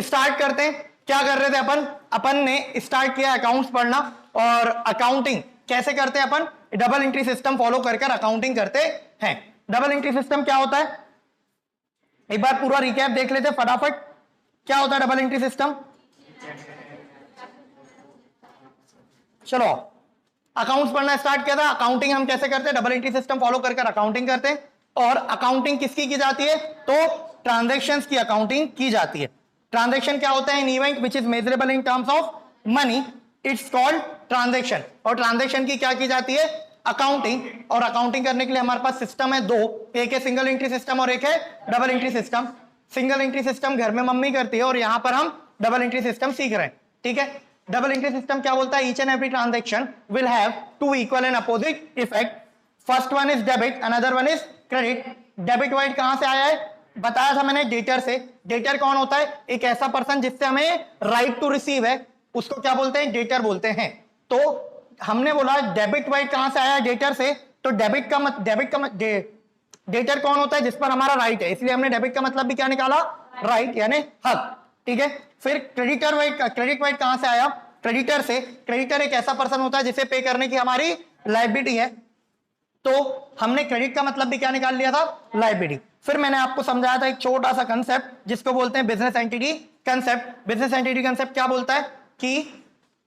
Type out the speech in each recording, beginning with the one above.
Start करते हैं। क्या कर रहे थे अपन ने स्टार्ट किया अकाउंट्स पढ़ना, और अकाउंटिंग कैसे करते हैं अपन, डबल एंट्री सिस्टम फॉलो कर अकाउंटिंग करते हैं। डबल एंट्री सिस्टम क्या होता है, एक बार पूरा रिकैप देख लेते फटाफट। क्या होता है डबल एंट्री सिस्टम? चलो, अकाउंट्स पढ़ना स्टार्ट किया था, अकाउंटिंग हम कैसे करते हैं, डबल एंट्री सिस्टम फॉलो कर अकाउंटिंग करते हैं। और अकाउंटिंग किसकी की जाती है, तो ट्रांजैक्शंस की अकाउंटिंग की जाती है। ट्रांजैक्शन क्या होता है, an event which is measurable in terms of money, it's called transaction. और ट्रांजैक्शन की क्या की जाती है, अकाउंटिंग। और अकाउंटिंग करने के लिए हमारे पास सिस्टम है दो, एक है सिंगल एंट्री सिस्टम और एक है double entry system. Single entry system घर में मम्मी करती है और यहां पर हम डबल एंट्री सिस्टम सीख रहे हैं, ठीक है। डबल एंट्री सिस्टम क्या बोलता है, each and every transaction will have to equal and opposite effect. First one is debit, another one is credit. Debit wide कहां से आया है, बताया था मैंने, डेटर से। डेटर कौन होता है, एक ऐसा पर्सन जिससे हमें राइट टू रिसीव है, उसको क्या बोलते हैं, डेटर बोलते हैं। तो हमने बोला डेबिट वाइड कहां से आया, डेटर से। तो डेटर कौन होता है, जिस पर हमारा राइट है, इसलिए हमने डेबिट का मतलब भी क्या निकाला, राइट यानी हक, ठीक है। फिर क्रेडिट वाइड कहां से आया, क्रेडिटर से। क्रेडिटर एक ऐसा पर्सन होता है जिसे पे करने की हमारी लायबिलिटी है, तो हमने क्रेडिट का मतलब भी क्या निकाल लिया था, लायबिलिटी। फिर मैंने आपको समझाया था एक छोटा सा कंसेप्ट जिसको बोलते हैं business entity concept. Business entity concept क्या बोलता है कि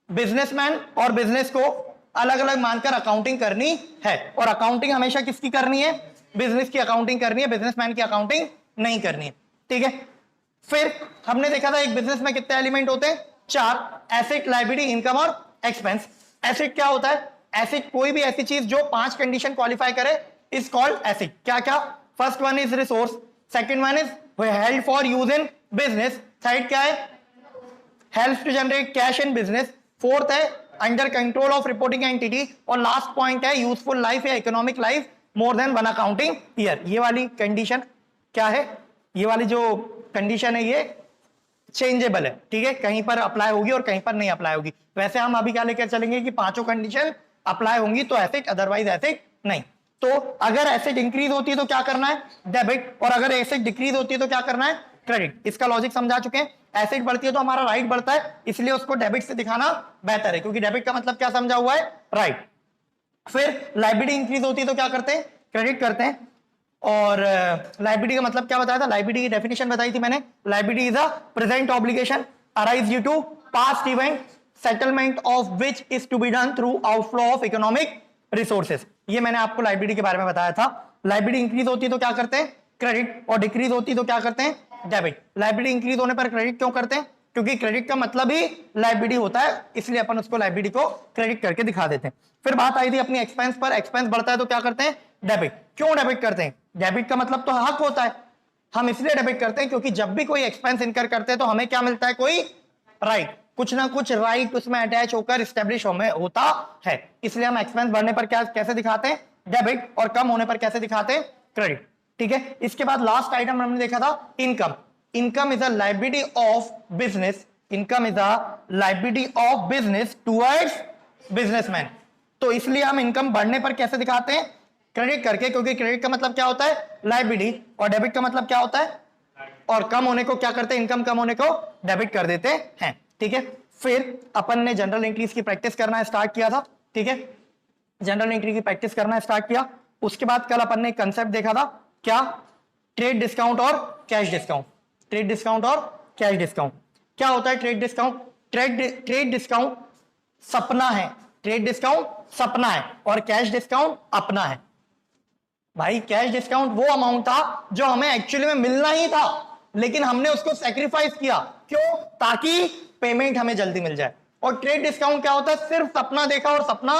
बिजनेसमैन और बिजनेस को अलग अलग मानकर अकाउंटिंग करनी है, और अकाउंटिंग हमेशा किसकी करनी है, बिजनेस की अकाउंटिंग करनी है, बिजनेसमैन की अकाउंटिंग नहीं करनी है, ठीक है। फिर हमने देखा था एक बिजनेस में कितने एलिमेंट होते हैं, चार, एसेट, लायबिलिटी, इनकम और एक्सपेंस। एसेट क्या होता है, एसेट कोई भी ऐसी चीज जो 5 कंडीशन क्वालिफाई करे इज कॉल्ड एसेट। क्या क्या, first one is resource, second one is held for use in business, third क्या है, help to generate cash in business, fourth है under control of reporting entity, और लास्ट पॉइंट है useful life या economic life more than one accounting year. ये वाली condition क्या है, ये वाली जो कंडीशन है ये चेंजेबल है, ठीक है, कहीं पर अप्लाई होगी और कहीं पर नहीं अप्लाई होगी। वैसे हम अभी क्या लेकर चलेंगे कि पांचों कंडीशन अप्लाई होंगी तो एसेट, अदरवाइज एसेट नहीं। तो अगर एसेट इंक्रीज होती है तो क्या करना है, डेबिट, और अगर एसेट डिक्रीज होती है तो क्या करना है, क्रेडिट। इसका लॉजिक समझा चुके हैं। एसेट बढ़ती है तो हमारा राइट बढ़ता है, इसलिए उसको डेबिट से दिखाना बेहतर है, क्योंकि डेबिट का मतलब क्या समझा हुआ है, राइट। फिर लायबिलिटी इंक्रीज होती है तो क्या करते हैं, क्रेडिट करते हैं। और लायबिलिटी का मतलब क्या बताया था, लायबिलिटी की डेफिनेशन बताई थी मैंने, liability is a present obligation arise due to past event, settlement of which is to be done through outflow of economic resources. ये मैंने आपको लायबिलिटी के बारे में बताया था। लायबिलिटी इंक्रीज होती है तो क्या करते हैं, क्रेडिट, और डिक्रीज होती है तो क्या करते हैं, डेबिट। लायबिलिटी इंक्रीज होने पर क्रेडिट क्यों करते हैं, क्योंकि क्रेडिट का मतलब ही लायबिलिटी होता है, इसलिए अपन उसको लायबिलिटी को क्रेडिट करके दिखा देते हैं। फिर बात आई थी अपनी एक्सपेंस पर, एक्सपेंस बढ़ता है तो क्या करते हैं, डेबिट। क्यों डेबिट करते हैं, डेबिट का मतलब तो हक होता है, हम इसलिए डेबिट करते हैं क्योंकि जब भी कोई एक्सपेंस इनकर करते हैं तो हमें क्या मिलता है, कोई राइट, कुछ ना कुछ राइट उसमें अटैच होकर स्टेब्लिश होता है, इसलिए हम एक्सपेंस बढ़ने पर क्या कैसे दिखाते हैं, डेबिट, और कम होने पर कैसे दिखाते हैं, क्रेडिट, ठीक है। इसके बाद लास्ट आइटम हमने देखा था income. Income is a liability of business, income is a liability of business towards businessman. तो इसलिए हम इनकम बढ़ने पर कैसे दिखाते हैं, क्रेडिट करके, क्योंकि क्रेडिट का मतलब क्या होता है, लायबिलिटी, और डेबिट का मतलब क्या होता है, और कम होने को क्या करते हैं, इनकम कम होने को डेबिट कर देते हैं, ठीक है। फिर अपन ने जनरल एंट्रीज की प्रैक्टिस करना स्टार्ट किया था, ठीक है, जनरल एंट्री की प्रैक्टिस करना स्टार्ट किया। उसके बाद कल अपन ने कंसेप्ट देखा था, क्या, ट्रेड डिस्काउंट और कैश डिस्काउंट। ट्रेड डिस्काउंट और कैश डिस्काउंट क्या होता है, ट्रेड डिस्काउंट, ट्रेड डिस्काउंट सपना है, ट्रेड डिस्काउंट सपना है, और कैश डिस्काउंट अपना है। भाई कैश डिस्काउंट वो अमाउंट था जो हमें एक्चुअली में मिलना ही था, लेकिन हमने उसको सैक्रिफाइस किया, क्यों, ताकि पेमेंट हमें जल्दी मिल जाए। और ट्रेड डिस्काउंट क्या होता है, सिर्फ सपना देखा और सपना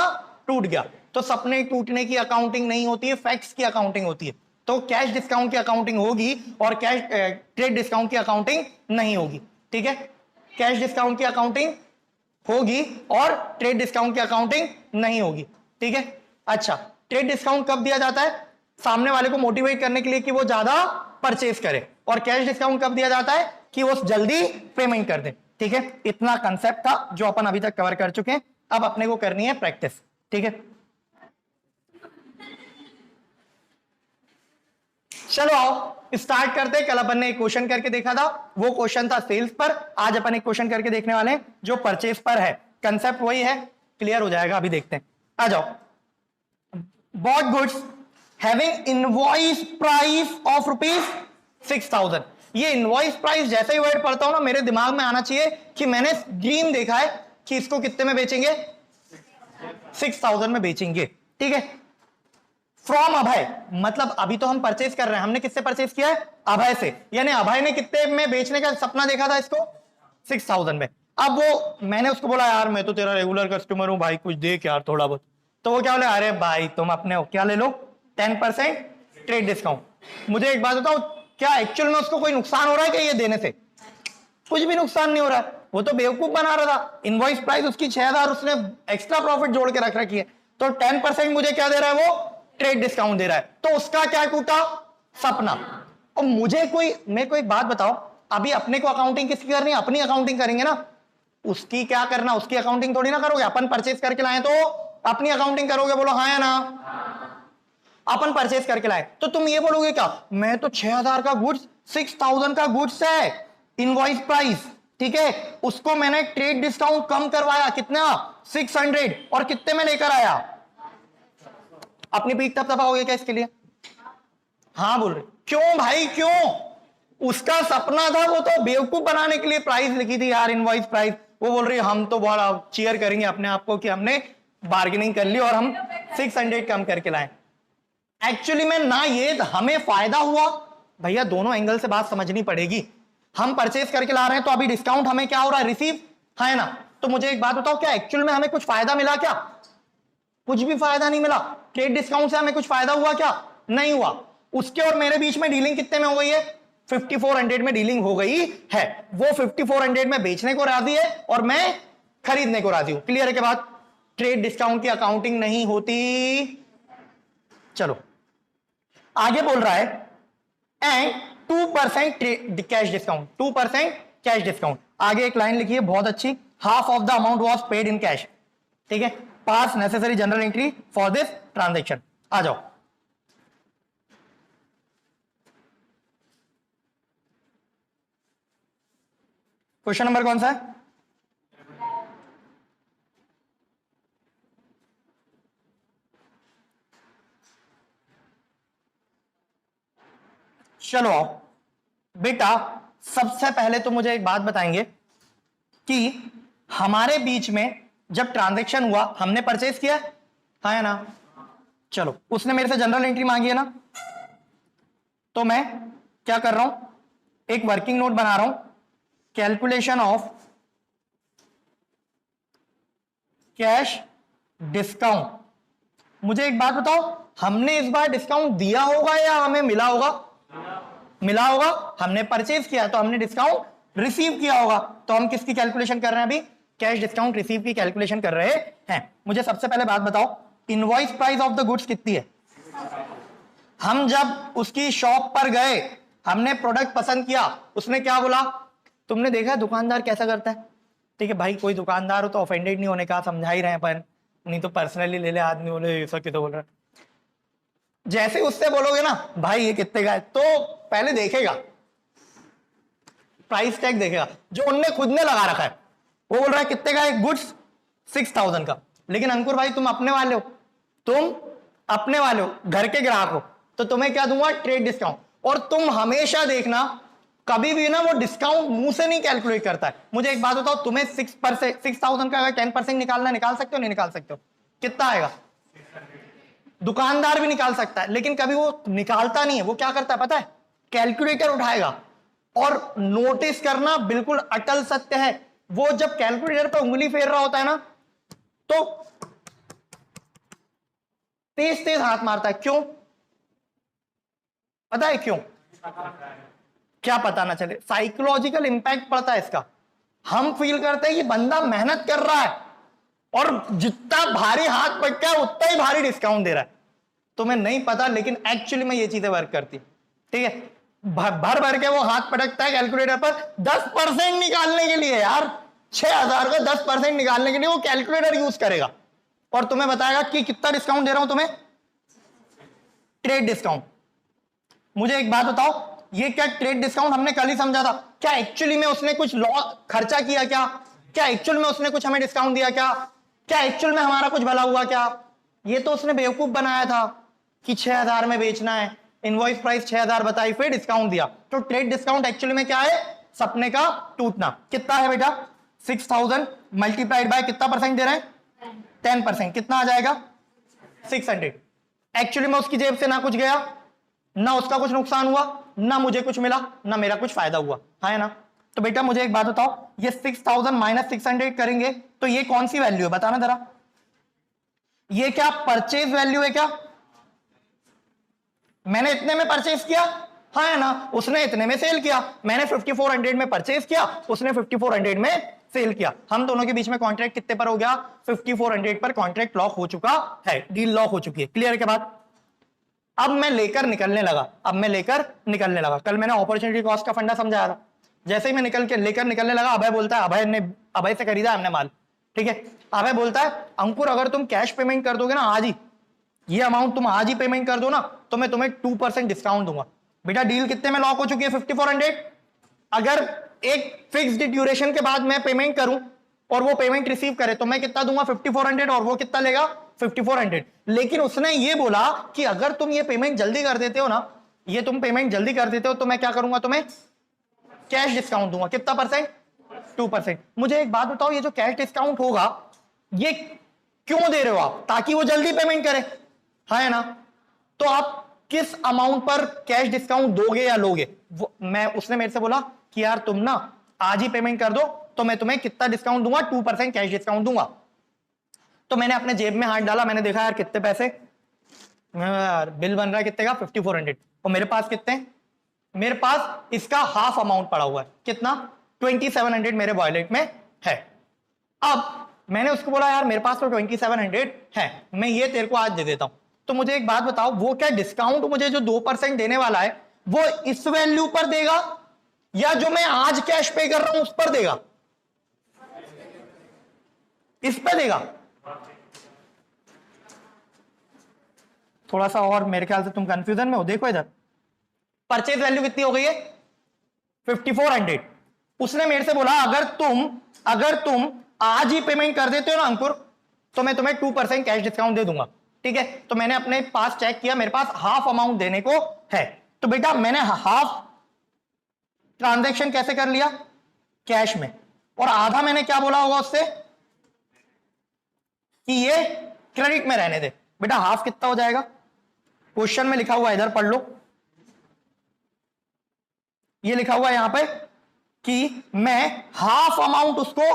टूट गया, तो सपने टूटने की अकाउंटिंग नहीं होती है, फैक्ट्स की अकाउंटिंग होती है। तो कैश डिस्काउंट की अकाउंटिंग होगी और ट्रेड डिस्काउंट की अकाउंटिंग नहीं होगी, ठीक है। कैश डिस्काउंट की अकाउंटिंग होगी और ट्रेड डिस्काउंट की अकाउंटिंग नहीं होगी, ठीक है। अच्छा, ट्रेड डिस्काउंट कब दिया जाता है, सामने वाले को मोटिवेट करने के लिए कि वो ज्यादा परचेज करे, और कैश डिस्काउंट कब दिया जाता है कि वो जल्दी पेमेंट कर दे, ठीक है। इतना कंसेप्ट था जो अपन अभी तक कवर कर चुके हैं, अब अपने को करनी है प्रैक्टिस, ठीक है। चलो आओ स्टार्ट करते। कल अपन ने एक क्वेश्चन करके देखा था, वो क्वेश्चन था सेल्स पर। आज अपन एक क्वेश्चन करके देखने वाले हैं जो परचेज पर है। कंसेप्ट वही है, क्लियर हो जाएगा। अभी देखते हैं, आ जाओ। Bought goods having invoice price of ₹6,000। ये इनवॉइस प्राइस जैसे ही वर्ड पढ़ता हूं ना, मेरे दिमाग में आना चाहिए कि मैंने ड्रीम देखा है कि इसको कितने में बेचेंगे, 6,000 में बेचेंगे। ठीक है, फ्रॉम अभय, मतलब अभी तो हम परचेज कर रहे हैं। हमने किससे परचेज किया है, अभय से। यानी अभय ने कितने में बेचने का सपना देखा था इसको, 6,000 में। अब वो, मैंने उसको बोला यार मैं तो तेरा रेगुलर कस्टमर हूं भाई, कुछ देख यार थोड़ा बहुत। तो वो क्या बोले, अरे भाई तुम अपने क्या ले लो, 10% ट्रेड डिस्काउंट। मुझे एक बात बताओ, क्या एक्चुअल में उसको कोई नुकसान हो रहा है क्या ये देने से? कुछ भी नुकसान नहीं हो रहा है, वो तो बेवकूफ बना रहा था। इनवॉइस प्राइस उसकी 6,000, उसने एक्स्ट्रा प्रॉफिट जोड़ के रख रखी है, तो 10% मुझे क्या दे रहा है, वो ट्रेड डिस्काउंट दे रहा है। तो उसका क्या टूटा, सपना। और मुझे कोई, मेरे को एक बात बताओ, अभी अपने को अकाउंटिंग किसकी करनी है, अपनी अकाउंटिंग करेंगे ना। उसकी क्या करना, उसकी अकाउंटिंग थोड़ी ना करोगे। अपन परचेज करके लाए तो अपनी अकाउंटिंग करोगे, बोलो हाँ या ना। अपन परचेज करके लाए तो तुम ये बोलोगे क्या, मैं तो 6,000 का गुड्स, 6,000 का गुड्स है इनवॉइस प्राइस, ठीक है, उसको मैंने ट्रेड डिस्काउंट कम करवाया, कितना, 600, और कितने में लेकर आया। अपनी पीठ थपथपाओगे क्या इसके लिए? हाँ बोल रहे, क्यों भाई क्यों? उसका सपना था, वो तो बेवकूफ बनाने के लिए प्राइस लिखी थी यार, इनवॉइस प्राइस। वो बोल रही है हम तो बहुत चीयर करेंगे अपने आप को कि हमने बार्गेनिंग कर ली और हम 600 कम करके लाए। एक्चुअली में ना ये हमें फायदा हुआ, भैया दोनों एंगल से बात समझनी पड़ेगी। हम परचेज करके ला रहे हैं तो अभी डिस्काउंट हमें क्या हो रहा है, रिसीव है ना। तो मुझे एक बात बताओ, क्या एक्चुअल में हमें कुछ फायदा मिला क्या? कुछ भी फायदा नहीं मिला। ट्रेड डिस्काउंट से हमें कुछ फायदा हुआ क्या? नहीं हुआ। उसके और मेरे बीच में डीलिंग कितने में हो गई है, 5400 में डीलिंग हो गई है। वो 5400 में बेचने को राजी है और मैं खरीदने को राजी हूं। क्लियर है के बाद? ट्रेड डिस्काउंट की अकाउंटिंग नहीं होती। चलो आगे बोल रहा है, and 2% cash discount, 2% cash discount. आगे एक लाइन लिखी है बहुत अच्छी, half of the amount was paid in cash. ठीक है, pass necessary journal entry for this transaction. आ जाओ, क्वेश्चन नंबर कौन सा है? चलो आओ बेटा, सबसे पहले तो मुझे एक बात बताएंगे कि हमारे बीच में जब ट्रांजैक्शन हुआ, हमने परचेज किया, हाँ या ना? चलो, उसने मेरे से जनरल एंट्री मांगी है ना, तो मैं क्या कर रहा हूं, एक वर्किंग नोट बना रहा हूं, कैलकुलेशन ऑफ कैश डिस्काउंट। मुझे एक बात बताओ, हमने इस बार डिस्काउंट दिया होगा या हमें मिला होगा? मिला होगा। हमने परचेज किया तो हमने डिस्काउंट रिसीव किया होगा। तो हम किसकी कैलकुलेशन कर रहे हैं अभी? कैश डिस्काउंट रिसीव की कैलकुलेशन कर रहे हैं। मुझे सबसे पहले बात बताओ, invoice price of the goods कितनी है? हम जब उसकी शॉप पर गए, हमने प्रोडक्ट पसंद किया, उसने क्या बोला? तुमने देखा दुकानदार कैसा करता है? ठीक है भाई, कोई दुकानदार हो तो ऑफेंडेड नहीं होने का, समझा ही रहे हैं अपन, नहीं तो पर्सनली ले ले आदमी, बोले ऐसा क्यों तो बोल रहा है। जैसे उससे बोलोगे ना भाई ये कितने का है, तो पहले देखेगा, प्राइस टैग देखेगा जो उनने खुद ने लगा रखा है। वो बोल रहा है कितने का है गुड्स? 6,000 का। लेकिन अंकुर भाई तुम अपने वाले हो, तुम अपने वाले हो, घर के ग्राहक हो, तो तुम्हें क्या दूंगा? Trade discount. और तुम हमेशा देखना, कभी भी ना वो डिस्काउंट मुंह से नहीं कैलकुलेट करता है। मुझे एक बात बताओ, तुम्हें 6,000 का अगर 10% निकालना, निकाल सकते हो नहीं निकाल सकते हो? कितना आएगा? दुकानदार भी निकाल सकता है, लेकिन कभी वो निकालता नहीं है। वो क्या करता है पता है? कैलकुलेटर उठाएगा। और नोटिस करना, बिल्कुल अटल सत्य है, वो जब कैलकुलेटर पर उंगली फेर रहा होता है ना, तो तेज तेज हाथ मारता है। क्यों पता है क्यों? क्या पता ना चले, साइकोलॉजिकल इंपैक्ट पड़ता है इसका। हम फील करते हैं कि बंदा मेहनत कर रहा है और जितना भारी हाथ पटका है उतना ही भारी डिस्काउंट दे रहा है। तुम्हें नहीं पता, लेकिन एक्चुअली में ये चीजें वर्क करती। ठीक है, भर भर के वो हाथ पटकता है कैलकुलेटर पर 10% निकालने के लिए। यार 6,000 का 10% निकालने के लिए वो कैलकुलेटर यूज करेगा और तुम्हें बताएगा कि कितना डिस्काउंट दे रहा हूं तुम्हें, ट्रेड डिस्काउंट। मुझे एक बात बताओ, ये क्या ट्रेड डिस्काउंट हमने कल ही समझा था। क्या एक्चुअली में उसने कुछ खर्चा किया क्या? क्या एक्चुअल में उसने कुछ हमें डिस्काउंट दिया क्या? क्या एक्चुअल में हमारा कुछ भला हुआ क्या? ये तो उसने बेवकूफ बनाया था कि 6000 में बेचना है, इनवॉइस प्राइस 6000 बताई, फिर डिस्काउंट दिया। तो ट्रेड डिस्काउंट एक्चुअली में क्या है? सपने का टूटना। कितना है बेटा? 6000 मल्टीप्लाइड बाय कितना परसेंट दे रहे हैं? 10%। कितना आ जाएगा? 600। एक्चुअली में उसकी जेब से ना कुछ गया, ना उसका कुछ नुकसान हुआ, ना मुझे कुछ मिला, ना मेरा कुछ फायदा हुआ, है ना? तो बेटा मुझे एक बात बताओ, ये 6000 माइनस 600 करेंगे तो ये कौन सी वैल्यू है बताना जरा। ये क्या परचेज वैल्यू है क्या? मैंने इतने में परचेज किया, हाँ है ना? उसने इतने में सेल किया। मैंने 5400 में परचेज किया, उसने 5400 में सेल किया। हम दोनों के बीच में कॉन्ट्रैक्ट कितने पर हो गया? 5400 पर कॉन्ट्रैक्ट लॉक हो चुका है, डील लॉक हो चुकी है। क्लियर के बाद अब मैं लेकर निकलने लगा। कल मैंने अपॉर्चुनिटी कॉस्ट का फंडा समझाया था। जैसे ही मैं लेकर निकलने लगा, अभय बोलता है, अभय से खरीदा हमने माल, ठीक है। अभय बोलता है, अंकुर अगर तुम कैश पेमेंट कर दोगे ना आज ही, ये अमाउंट तुम आज ही पेमेंट कर दो ना, तो मैं तुम्हें 2% डिस्काउंट दूंगा। बेटा डील कितने में लॉक हो चुकी है? 5400। अगर एक फिक्स्ड ड्यूरेशन के बाद मैं पेमेंट करूं और वो पेमेंट रिसीव करे तो मैं कितना दूंगा? 5400। और वो कितना लेगा? 5400। लेकिन उसने ये बोला कि अगर तुम ये पेमेंट जल्दी कर देते हो ना, ये तुम पेमेंट जल्दी कर देते हो तो मैं क्या करूंगा? तुम्हें कैश डिस्काउंट दूंगा। कितना परसेंट? 2%। मुझे एक बात बताओ, ये जो कैश डिस्काउंट होगा ये क्यों दे रहे हो आप? ताकि वो जल्दी पेमेंट करे, है ना? तो आप किस अमाउंट पर कैश डिस्काउंट दोगे या लोगे? उसने मेरे से बोला कि यार तुम ना आज ही पेमेंट कर दो तो मैं तुम्हें कितना डिस्काउंट दूंगा? 2% कैश डिस्काउंट दूंगा। तो मैंने अपने जेब में हाथ डाला, मैंने देखा यार कितने पैसे बिल बन रहा है, कितने का? 5400। और मेरे पास कितने? मेरे पास इसका हाफ अमाउंट पड़ा हुआ है। कितना? 2700 मेरे वॉलेट में है। अब मैंने उसको बोला यार मेरे पास तो 2700 है, मैं ये तेरे को आज दे देता हूं। तो मुझे एक बात बताओ, वो क्या डिस्काउंट मुझे जो 2% देने वाला है वो इस वैल्यू पर देगा या जो मैं आज कैश पे कर रहा हूं उस पर देगा? इस पे देगा। थोड़ा सा और मेरे ख्याल से तुम कंफ्यूजन में हो। देखो इधर परचेज वैल्यू कितनी हो गई है? 5400। उसने मेरे से बोला अगर तुम आज ही पेमेंट कर देते हो ना अंकुर, तो मैं तुम्हें 2% कैश डिस्काउंट दे दूंगा, ठीक है। तो मैंने अपने पास चेक किया, मेरे पास हाफ अमाउंट देने को है। तो बेटा मैंने हाफ ट्रांजैक्शन कैसे कर लिया? कैश में। और आधा मैंने क्या बोला होगा उससे कि ये क्रेडिट में रहने दे। बेटा हाफ कितना हो जाएगा? क्वेश्चन में लिखा हुआ है, इधर पढ़ लो। ये लिखा हुआ है यहां पे कि मैं हाफ अमाउंट उसको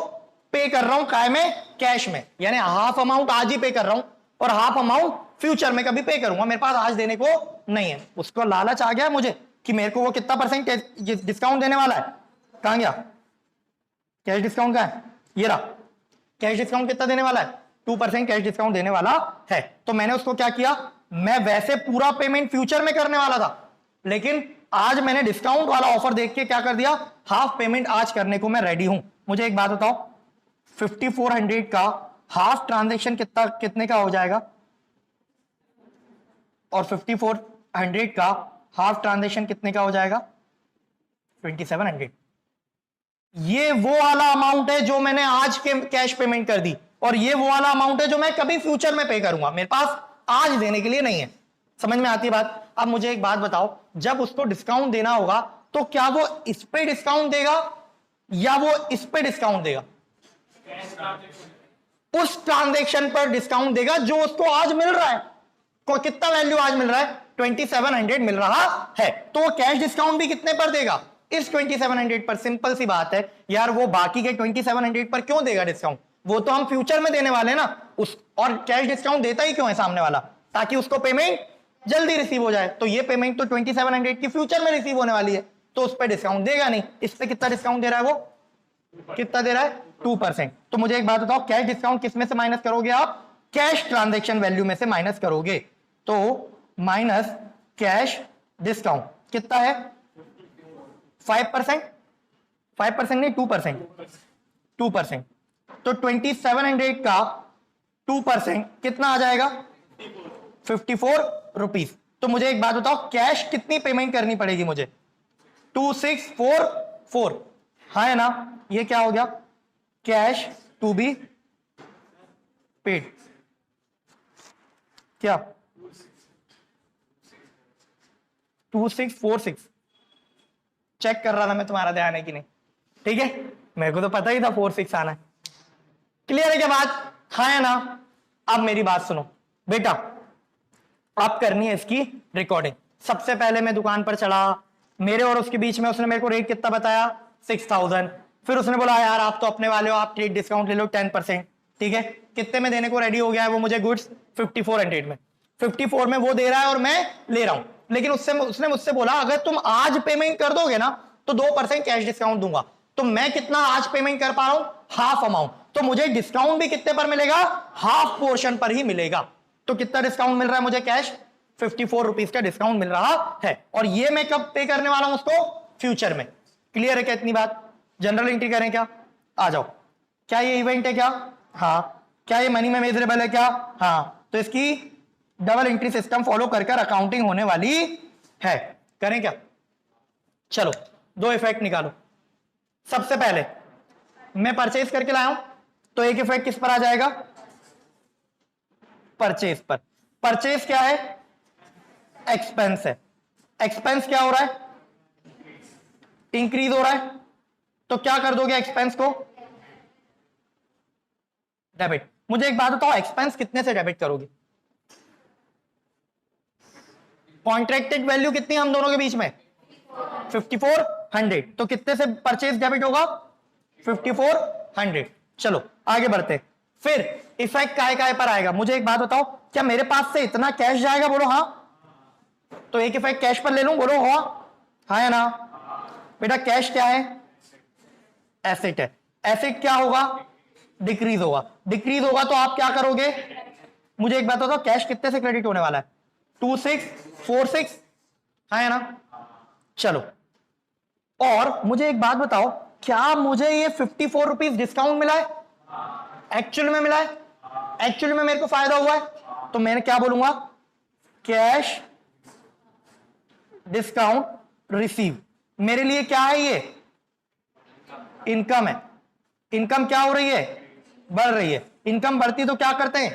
पे कर रहा हूं, काय में? कैश में। यानी हाफ अमाउंट आज ही पे कर रहा हूं और हाफ अमाउंट फ्यूचर में कभी पे करूंगा। मेरे पास आज देने को नहीं है। उसको लालच आ गया मुझे कि मेरे को वो कितना परसेंट डिस्काउंट देने वाला है। कहां गया कैश डिस्काउंट? का है ये रहा। कैश डिस्काउंट कितना देने वाला है? 2% कैश डिस्काउंट देने वाला है। तो मैंने उसको क्या किया, मैं वैसे पूरा पेमेंट फ्यूचर में करने वाला था, लेकिन आज मैंने डिस्काउंट वाला ऑफर देख के क्या कर दिया, हाफ पेमेंट आज करने को मैं रेडी हूं। मुझे एक बात बताओ, 5400 का हाफ ट्रांजैक्शन कितने का हो जाएगा? और 5400 का हाफ ट्रांजैक्शन कितने का हो जाएगा? 2700। ये वो वाला अमाउंट है जो मैंने आज के कैश पेमेंट कर दी, और ये वो वाला अमाउंट है जो मैं कभी फ्यूचर में पे करूंगा। मेरे पास आज देने के लिए नहीं है। समझ में आती है बात? अब मुझे एक बात बताओ, जब उसको डिस्काउंट देना होगा तो क्या वो इस पे डिस्काउंट देगा या वो इस पे डिस्काउंट देगा? उस ट्रांजैक्शन पर डिस्काउंट देगा जो उसको आज मिल रहा है। को कितना वैल्यू आज मिल रहा है? 2700 मिल रहा है। तो वो कैश डिस्काउंट भी कितने पर देगा? इस 2700 पर। सिंपल सी बात है यार, वो बाकी के 2700 पर क्यों देगा डिस्काउंट? वो तो हम फ्यूचर में देने वाले ना उस, और कैश डिस्काउंट देता ही क्यों है सामने वाला? ताकि उसको पेमेंट जल्दी रिसीव हो जाए। तो ये पेमेंट तो 2700 की फ्यूचर में रिसीव होने वाली है, तो उस पर डिस्काउंट देगा नहीं। इस पे कितना डिस्काउंट दे रहा है? वो कितना दे रहा है? 2%। तो मुझे एक बात बताओ, कैश डिस्काउंट किस में से माइनस करोगे आप? कैश ट्रांजैक्शन वैल्यू में से माइनस करोगे। तो माइनस कैश डिस्काउंट कितना है? 5%? 5% नहीं, 2%। 2%। तो 2700 का 2% कितना आ जाएगा? 54 रुपीज। तो मुझे एक बात बताओ, कैश कितनी पेमेंट करनी पड़ेगी मुझे? 2644, हाँ है ना, ये क्या हो गया, कैश टू बी पेड, क्या 2646, चेक कर रहा था मैं तुम्हारा ध्यान है कि नहीं, ठीक है, मेरे को तो पता ही था 46 आना है। क्लियर है क्या बात, हाँ है ना। अब मेरी बात सुनो बेटा, आप करनी है इसकी रिकॉर्डिंग। सबसे पहले मैं दुकान पर चढ़ा, मेरे और उसके बीच में उसने मेरे को रेट कितना बताया 6000, फिर उसने बोला यार आप तो अपने वाले हो, आप ट्रेड डिस्काउंट ले लो 10%, ठीक है, कितने में देने को रेडी हो गया है वो मुझे गुड्स 5400 में, 54 में वो दे रहा है और मैं ले रहा हूं, लेकिन उसने मुझसे बोला अगर तुम आज पेमेंट कर दोगे ना तो 2% कैश डिस्काउंट दूंगा, तो मैं कितना आज पेमेंट कर पा रहा हूं, हाफ अमाउंट, तो मुझे डिस्काउंट भी कितने पर मिलेगा, हाफ पोर्शन पर ही मिलेगा। तो कितना डिस्काउंट मिल रहा है मुझे, कैश 54 रुपीज का डिस्काउंट मिल रहा है, और ये मैं कब पे करने वाला हूं उसको, फ्यूचर में। क्लियर है क्या इतनी बात। जनरल एंट्री करें क्या, आ जाओ, क्या ये इवेंट है क्या, हाँ, क्या ये मनी में मेजरेबल है क्या, हाँ, तो इसकी डबल एंट्री सिस्टम फॉलो कर अकाउंटिंग होने वाली है, करें क्या, चलो दो इफेक्ट निकालो। सबसे पहले मैं परचेज करके लाया हूं, तो एक इफेक्ट किस पर आ जाएगा, परचेज पर। परचेज क्या है, एक्सपेंस है, एक्सपेंस क्या हो रहा है, इंक्रीज हो रहा है, तो क्या कर दोगे एक्सपेंस को, डेबिट। मुझे एक बात बताओ, एक्सपेंस कितने से डेबिट करोगे, कॉन्ट्रैक्टेड वैल्यू कितनी है हम दोनों के बीच में 5400, तो कितने से परचेज डेबिट होगा 5400। चलो आगे बढ़ते, फिर इफेक्ट काय पर आएगा। मुझे एक बात बताओ, क्या मेरे पास से इतना कैश जाएगा, बोलो हाँ, तो एक इफेक्ट कैश पर ले लूं, बोलो हाँ है ना। बेटा कैश क्या है, एसेट है, एसेट क्या होगा, डिक्रीज होगा, डिक्रीज होगा तो आप क्या करोगे, मुझे एक बात बताओ, कैश कितने से क्रेडिट होने वाला है 2646, है ना। चलो, और मुझे एक बात बताओ, क्या मुझे ये 54 रुपीज डिस्काउंट मिला है, एक्चुअल में मिला है, एक्चुअल में मेरे को फायदा हुआ है, तो मैं क्या बोलूंगा, कैश डिस्काउंट रिसीव। मेरे लिए क्या है ये, इनकम है, इनकम क्या हो रही है, बढ़ रही है, इनकम बढ़ती तो क्या करते हैं,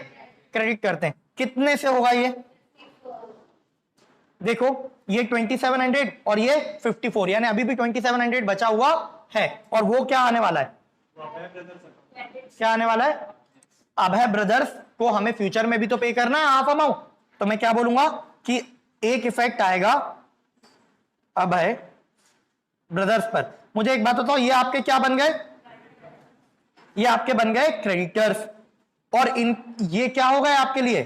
क्रेडिट करते हैं। कितने से होगा ये, देखो ये 2700 और ये 54, यानी अभी भी 2700 बचा हुआ है, और वो क्या आने वाला है, क्या आने वाला है, अभय ब्रदर्स को हमें फ्यूचर में भी तो पे करना है हाफ अमाउंट, तो मैं क्या बोलूंगा कि एक इफेक्ट आएगा अभय ब्रदर्स पर। मुझे एक बात बताओ, ये आपके क्या बन गए, ये आपके बन गए क्रेडिटर्स, और इन ये क्या हो गए आपके लिए,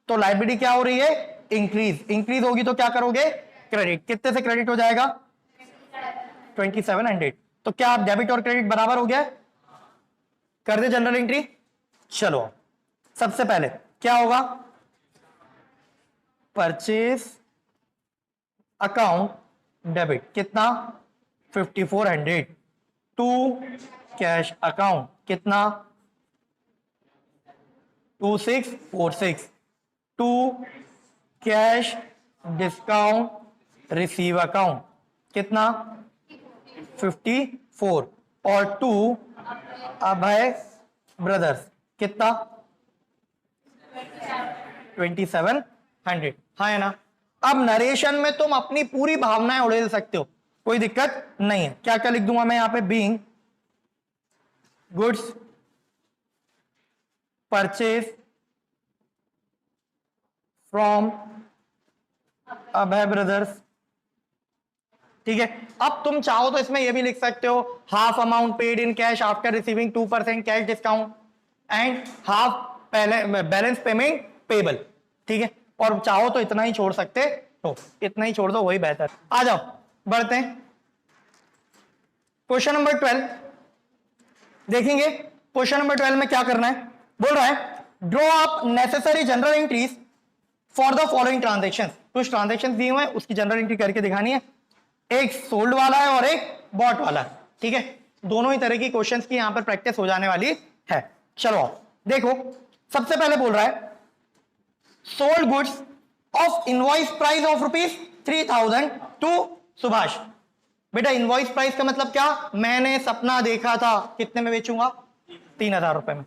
तो लायबिलिटी क्या हो रही है, इंक्रीज, इंक्रीज होगी तो क्या करोगे, क्रेडिट। कितने से क्रेडिट हो जाएगा 2700, तो क्या आप डेबिट और क्रेडिट बराबर हो गया, कर दे जनरल एंट्री। चलो सबसे पहले क्या होगा, परचेज अकाउंट डेबिट कितना 5400 टू कैश अकाउंट कितना 2646 to cash discount receive account कितना 54 और टू अभय ब्रदर्स कितना 2700, हाँ है ना। अब नरेशन में तुम अपनी पूरी भावनाएं उड़ेल सकते हो, कोई दिक्कत नहीं है। क्या क्या लिख दूंगा मैं यहां पे, being goods purchase from Abhay brothers, ठीक है। अब तुम चाहो तो इसमें यह भी लिख सकते हो, half amount paid in cash after receiving 2% cash discount and half balance payment payable, ठीक है। और चाहो तो इतना ही छोड़ सकते हो, इतना ही छोड़ दो, वही बेहतर। आ जाओ बढ़ते हैं, क्वेश्चन नंबर 12 देखेंगे। क्वेश्चन नंबर 12 में क्या करना है, बोल रहा है draw up necessary general entries for the following transaction. कुछ ट्रांजेक्शन दिए हुए हैं, उसकी जनरल एंट्री करके दिखानी है। एक सोल्ड वाला है और एक बॉट वाला है, ठीक है। दोनों ही तरह की क्वेश्चंस की यहां पर प्रैक्टिस हो जाने वाली है। चलो देखो, सबसे पहले बोल रहा है sold goods of invoice price of ₹3000 to Subhash. बेटा इनवॉइस प्राइस का मतलब क्या? मैंने सपना देखा था कितने में बेचूंगा? 3,000 रुपए में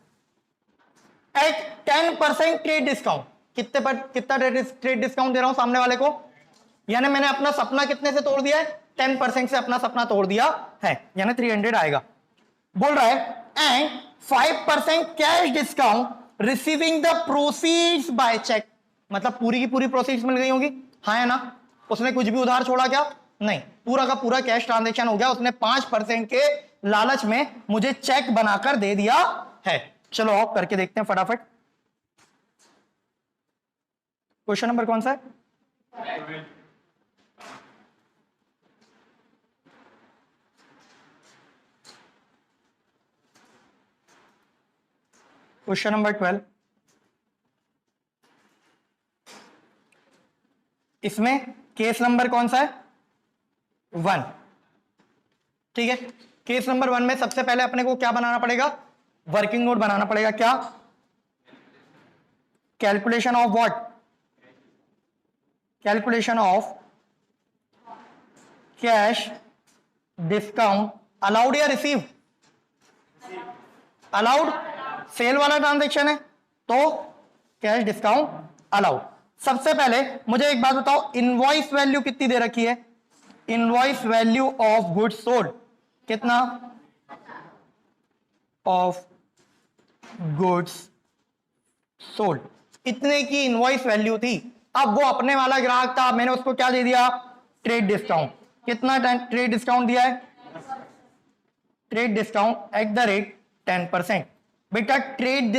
एट 10% ट्रेड डिस्काउंट। कितना ट्रेड डिस्काउंट दे रहा हूं सामने वाले को? यानी मैंने अपना सपना कितने से तोड़ दिया है? 10% से अपना सपना तोड़ दिया है, यानी 300 आएगा। बोल रहा है and 5% cash discount receiving the proceeds by cheque. मतलब पूरी की पूरी प्रोसीड्स मिल गई होगी, हाँ है ना? उसने कुछ भी उधार छोड़ा क्या? नहीं, पूरा का पूरा कैश ट्रांजैक्शन हो गया। उसने 5% के लालच में मुझे चेक बनाकर दे दिया है। चलो ऑफ करके देखते हैं फटाफट। क्वेश्चन नंबर कौन सा है? Question number 12। इसमें केस नंबर कौन सा है? 1। ठीक है, केस नंबर 1 में सबसे पहले अपने को क्या बनाना पड़ेगा? वर्किंग नोट बनाना पड़ेगा। क्या? Calculation of what? Calculation of cash discount allowed या रिसीव? अलाउड। सेल वाला ट्रांजैक्शन है तो कैश डिस्काउंट अलाउड। सबसे पहले मुझे एक बात बताओ, इनवॉइस वैल्यू कितनी दे रखी है? Invoice value of goods sold कितना? ऑफ गुड्स सोल्ड इतने की इनवॉइस वैल्यू थी। अब वो अपने वाला ग्राहक था, मैंने उसको क्या दे दिया? Trade discount. कितना ट्रेड डिस्काउंट दिया है? Trade discount at the rate 10%। बेटा ट्रेड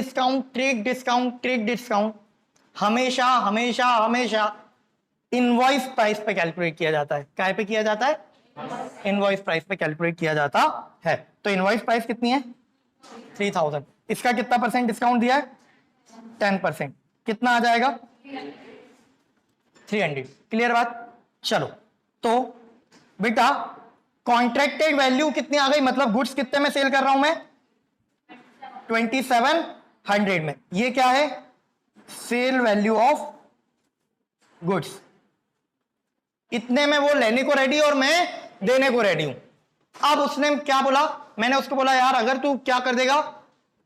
डिस्काउंट हमेशा हमेशा हमेशा इनवॉइस प्राइस पे कैलकुलेट किया जाता है। काय पे किया जाता है? इनवॉइस प्राइस पे कैलकुलेट किया जाता है। तो इनवॉइस प्राइस कितनी है? 3000। इसका कितना परसेंट डिस्काउंट दिया है? 10%। कितना आ जाएगा? 300। क्लियर बात? चलो तो बेटा कॉन्ट्रैक्टेड वैल्यू कितनी आ गई? मतलब गुड्स कितने में सेल कर रहा हूं मैं? 2700 में। ये क्या है? Sale value of goods. इतने में वो लेने को रेडी और मैं देने को रेडी हूं। अब उसने क्या बोला? मैंने उसको बोला यार अगर तू क्या कर देगा,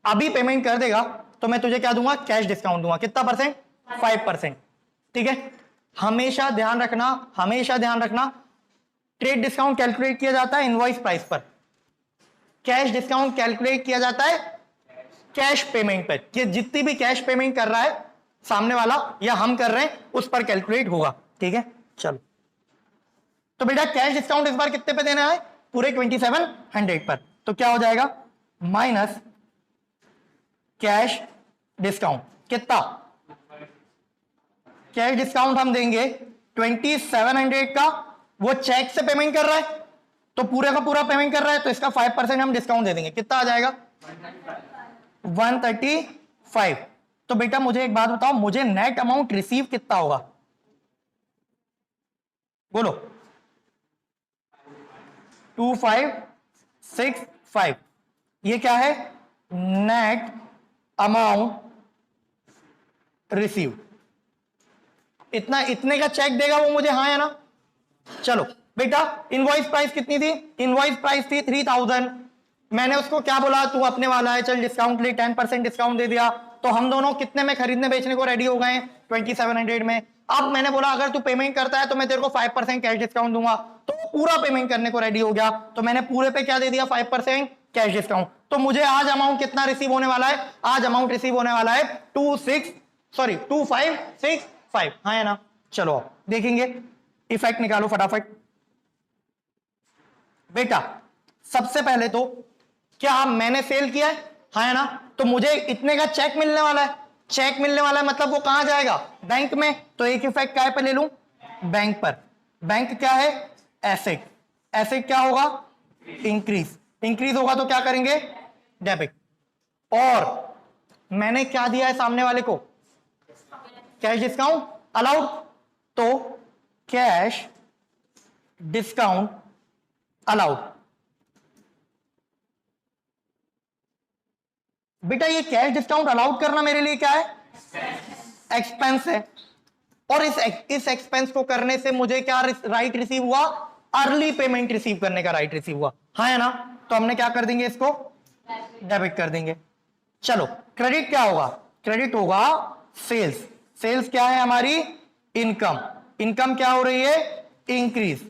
अभी पेमेंट कर देगा तो मैं तुझे क्या दूंगा? कैश डिस्काउंट दूंगा। कितना परसेंट? 5%। ठीक है, हमेशा ध्यान रखना ट्रेड डिस्काउंट कैलकुलेट किया जाता है इनवॉइस प्राइस पर, कैश डिस्काउंट कैलकुलेट किया जाता है कैश पेमेंट पर। कि जितनी भी कैश पेमेंट कर रहा है सामने वाला या हम कर रहे हैं उस पर कैलकुलेट होगा। ठीक है, चलो तो बेटा कैश डिस्काउंट इस बार कितने पे देना है? पूरे 2700 पर। तो क्या हो जाएगा? Minus cash discount. कितना कैश डिस्काउंट हम देंगे? 2700 का। वो चेक से पेमेंट कर रहा है तो पूरे का पूरा पेमेंट कर रहा है तो इसका 5% हम डिस्काउंट दे देंगे। कितना आ जाएगा? 135। तो बेटा मुझे एक बात बताओ, मुझे नेट अमाउंट रिसीव कितना होगा? बोलो। 2565। ये क्या है? Net amount receive. इतने का चेक देगा वो मुझे, हाँ या ना? चलो बेटा इनवॉइस प्राइस कितनी थी? इनवॉइस प्राइस थी 3000। मैंने उसको क्या बोला? तू अपने वाला है, चल डिस्काउंट ले, 10% डिस्काउंट दे दिया। तो हम दोनों कितने में खरीदने बेचने को रेडी हो गए? 2700 में। अब मैंने बोला अगर तू पेमेंट करता है तो मैं तेरे को 5% कैश डिस्काउंट दूंगा। तो पूरा पेमेंट करने को रेडी हो गया तो मैंने पूरे पे क्या दे दिया? 5% कैश डिस्काउंट। तो मुझे आज अमाउंट कितना रिसीव होने वाला है? आज अमाउंट रिसीव होने वाला है 2565, हाँ या ना? चलो देखेंगे, इफेक्ट निकालो फटाफट। बेटा सबसे पहले तो क्या मैंने सेल किया है, हाँ या ना? तो मुझे इतने का चेक मिलने वाला है। चेक मिलने वाला है मतलब वो कहां जाएगा? बैंक में। तो एक इफेक्ट क्या पे ले लूं? बैंक पर। बैंक क्या है? एसेट। एसेट क्या होगा? इंक्रीज। इंक्रीज होगा तो क्या करेंगे? डेबिट। और मैंने क्या दिया है सामने वाले को? Cash discount allowed. तो कैश डिस्काउंट अलाउड। बेटा ये कैश डिस्काउंट अलाउड करना मेरे लिए क्या है? एक्सपेंस है। और इस एक्सपेंस को करने से मुझे क्या राइट रिसीव हुआ? अर्ली पेमेंट रिसीव करने का राइट रिसीव हुआ, हाँ है ना, तो हमने क्या कर देंगे, इसको डेबिट कर देंगे। चलो क्रेडिट क्या होगा, क्रेडिट होगा सेल्स, सेल्स क्या है हमारी, इनकम, इनकम क्या हो रही है, इंक्रीज,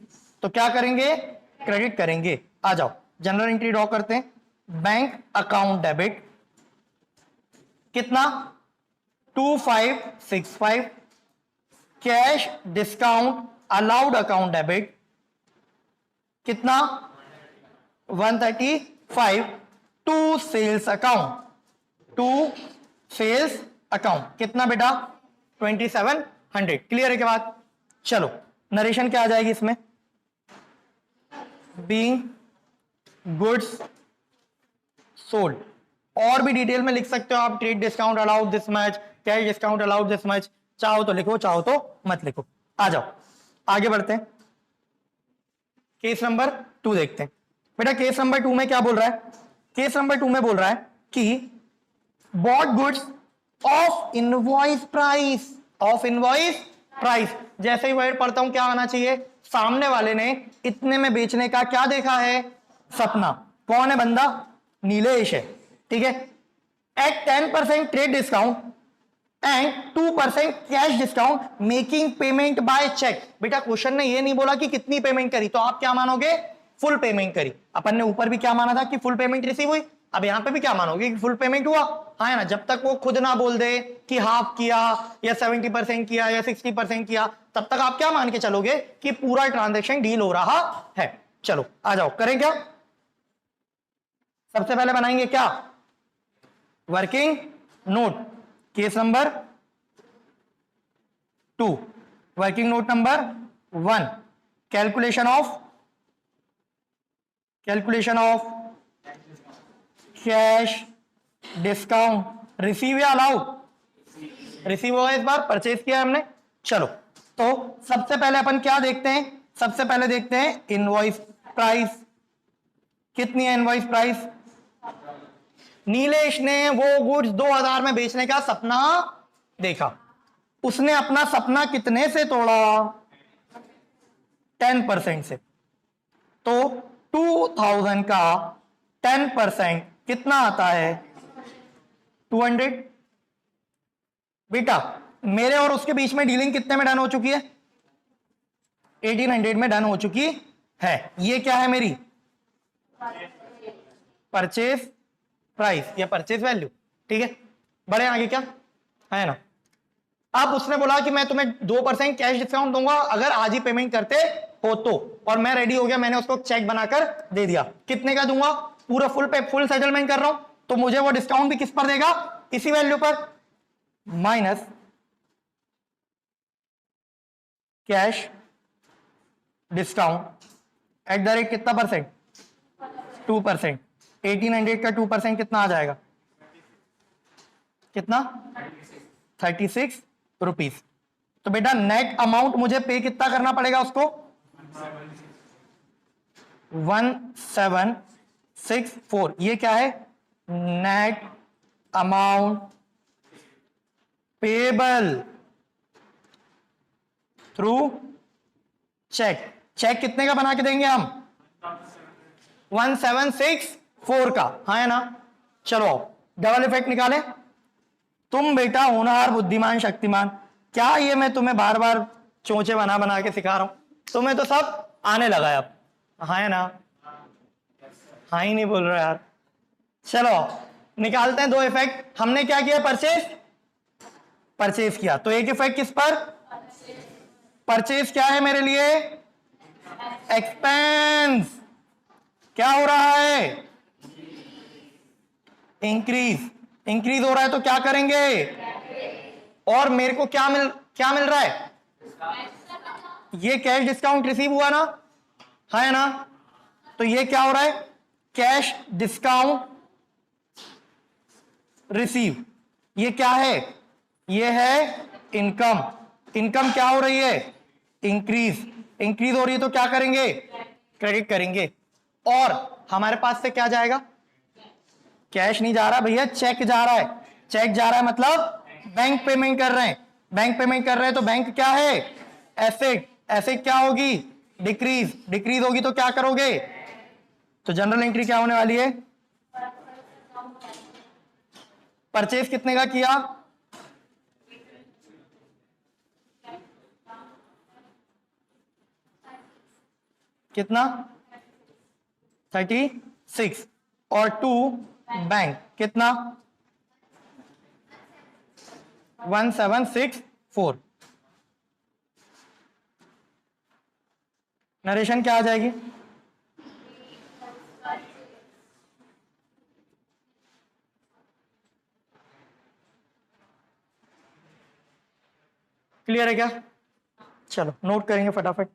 तो क्या करेंगे, क्रेडिट करेंगे। आ जाओ जनरल एंट्री ड्रॉ करते हैं, बैंक अकाउंट डेबिट कितना 2565, cash discount allowed account debit कितना 135, to sales account, to sales account कितना बेटा 2700, क्लियर है के बाद। चलो नरेशन क्या आ जाएगी इसमें, बीइंग गुड्स सोल्ड, और भी डिटेल में लिख सकते हो आप, trade discount allowed this much, cash discount allowed this much, चाहो तो लिखो चाहो तो मत लिखो। आ जाओ आगे बढ़ते हैं, केस नंबर 2 देखते हैं। बेटा केस नंबर 2 में क्या बोल रहा है, केस नंबर 2 में बोल रहा है कि bought goods of invoice price, of invoice price, जैसे ही वर्ड पढ़ता हूं क्या आना चाहिए, सामने वाले ने इतने में बेचने का क्या देखा है, सपना, कौन है बंदा, नीलेश है, ठीक है। At 10% trade discount and 2% cash discount making payment by cheque. बेटा क्वेश्चन ने ये नहीं बोला कि कितनी पेमेंट करी, तो आप क्या मानोगे, फुल पेमेंट करी। अपन ने ऊपर भी क्या माना था कि फुल पेमेंट रिसीव हुई, अब यहां पे भी क्या मानोगे कि फुल पेमेंट हुआ, हाँ है ना। जब तक वो खुद ना बोल दे कि हाफ किया या 70% किया या 60% किया, तब तक आप क्या मान के चलोगे कि पूरा ट्रांजैक्शन डील हो रहा है। चलो आ जाओ करें क्या, सबसे पहले बनाएंगे क्या, working note, case number 2, working note number 1, calculation of cash discount, receive या अलाउड, रिसीव होगा इस बार, परचेज किया हमने। चलो तो सबसे पहले अपन क्या देखते हैं, सबसे पहले देखते हैं इनवॉइस प्राइस, कितनी है इनवॉइस प्राइस, नीलेश ने वो गुड्स 2000 में बेचने का सपना देखा, उसने अपना सपना कितने से तोड़ा, 10% से, तो 2000 का 10% कितना आता है, 200। बेटा मेरे और उसके बीच में डीलिंग कितने में डन हो चुकी है, 1800 में डन हो चुकी है। ये क्या है मेरी परचेज प्राइस या परचेज वैल्यू, ठीक है। बड़े आगे क्या है ना, अब उसने बोला कि मैं तुम्हें 2% कैश डिस्काउंट दूंगा अगर आज ही पेमेंट करते हो तो, और मैं रेडी हो गया, मैंने उसको चेक बनाकर दे दिया, कितने का दूंगा, पूरा फुल सेटलमेंट कर रहा हूं, तो मुझे वो डिस्काउंट भी किस पर देगा, इसी वैल्यू पर, minus cash discount at the rate कितना परसेंट, 2%, 1800 का 2% कितना आ जाएगा, कितना 36 रुपीज। तो बेटा नेट अमाउंट मुझे पे कितना करना पड़ेगा उसको, 1764, ये क्या है, net amount payable through cheque. Cheque कितने का बना के देंगे हम, 1764 का, हाँ है ना। चलो डबल इफेक्ट निकाले, तुम बेटा होनहार बुद्धिमान शक्तिमान, क्या ये मैं तुम्हें बार बार चोंचे बना बना के सिखा रहा हूं, तुम्हें तो सब आने लगा है अब, हाँ है ना, हाँ ही नहीं बोल रहा यार। चलो निकालते हैं दो इफेक्ट, हमने क्या किया, परचेज किया, तो एक इफेक्ट किस पर, परचेज क्या है मेरे लिए, एक्सपेंस, क्या हो रहा है, इंक्रीज हो रहा है, तो क्या करेंगे, और मेरे को क्या मिल रहा है, ये कैश डिस्काउंट रिसीव हुआ ना, है ना, तो ये क्या हो रहा है, कैश डिस्काउंट रिसीव, ये क्या है, ये है इनकम, इनकम क्या हो रही है, इंक्रीज हो रही है, तो क्या करेंगे, क्रेडिट करेंगे, और हमारे पास से क्या जाएगा, कैश नहीं जा रहा भैया, चेक जा रहा है, चेक जा रहा है मतलब बैंक पेमेंट कर रहे हैं, बैंक पेमेंट कर रहे हैं, तो बैंक क्या है, एसेट, एसेट क्या होगी, डिक्रीज होगी तो क्या करोगे? तो जनरल एंट्री क्या होने वाली है? परचेज कितने का किया? कितना? 36 और 2 बैंक कितना? 1764। नरेशन क्या आ जाएगी? क्लियर है क्या? चलो नोट करेंगे फटाफट।